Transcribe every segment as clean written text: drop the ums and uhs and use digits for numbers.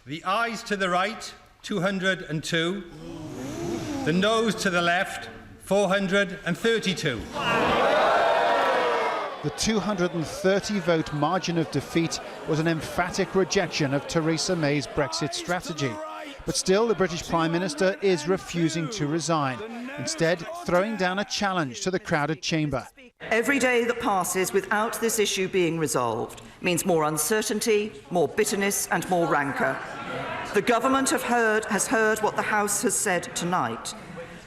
The ayes to the right, 202. The noes to the left, 432. The 230-vote margin of defeat was an emphatic rejection of Theresa May's Brexit strategy. But still, the British Prime Minister is refusing to resign, instead throwing down a challenge to the crowded chamber. Every day that passes without this issue being resolved means more uncertainty, more bitterness and more rancour. The government has heard what the House has said tonight.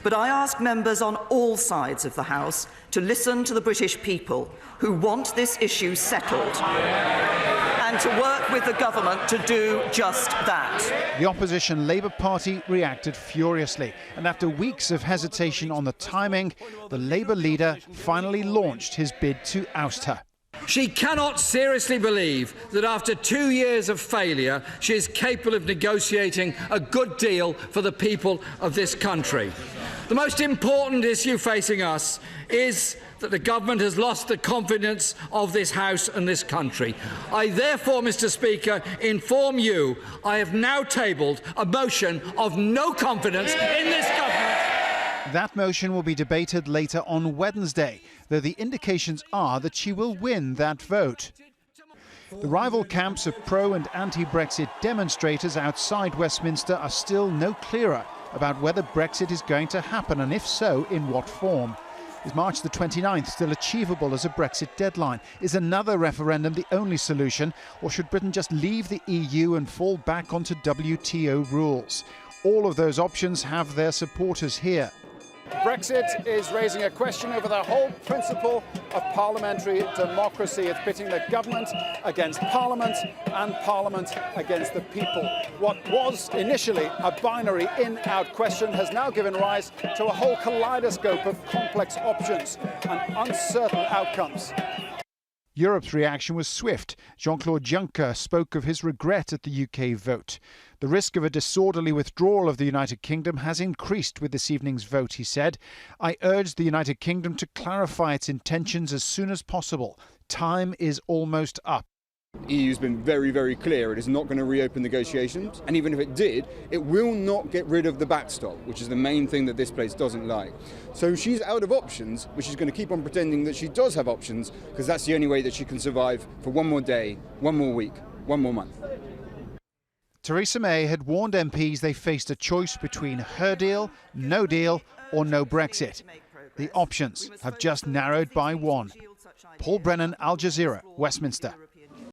But I ask members on all sides of the House to listen to the British people who want this issue settled and to work with the government to do just that. The opposition Labour Party reacted furiously, and after weeks of hesitation on the timing, the Labour leader finally launched his bid to oust her. She cannot seriously believe that after 2 years of failure, she is capable of negotiating a good deal for the people of this country. The most important issue facing us is that the government has lost the confidence of this House and this country. I therefore, Mr. Speaker, inform you I have now tabled a motion of no confidence in this government. That motion will be debated later on Wednesday, though the indications are that she will win that vote. The rival camps of pro- and anti-Brexit demonstrators outside Westminster are still no clearer about whether Brexit is going to happen, and if so, in what form. Is March the 29th still achievable as a Brexit deadline? Is another referendum the only solution, or should Britain just leave the EU and fall back onto WTO rules? All of those options have their supporters here. Brexit is raising a question over the whole principle of parliamentary democracy. It's pitting the government against Parliament and Parliament against the people. What was initially a binary in-out question has now given rise to a whole kaleidoscope of complex options and uncertain outcomes. Europe's reaction was swift. Jean-Claude Juncker spoke of his regret at the UK vote. The risk of a disorderly withdrawal of the United Kingdom has increased with this evening's vote, he said. I urge the United Kingdom to clarify its intentions as soon as possible. Time is almost up. The EU's been very, very clear it is not going to reopen negotiations, and even if it did, it will not get rid of the backstop, which is the main thing that this place doesn't like. So she's out of options, but she's going to keep on pretending that she does have options, because that's the only way that she can survive for one more day, one more week, one more month. Theresa May had warned MPs they faced a choice between her deal, no deal, or no Brexit. The options have just narrowed by one. Paul Brennan, Al Jazeera, Westminster.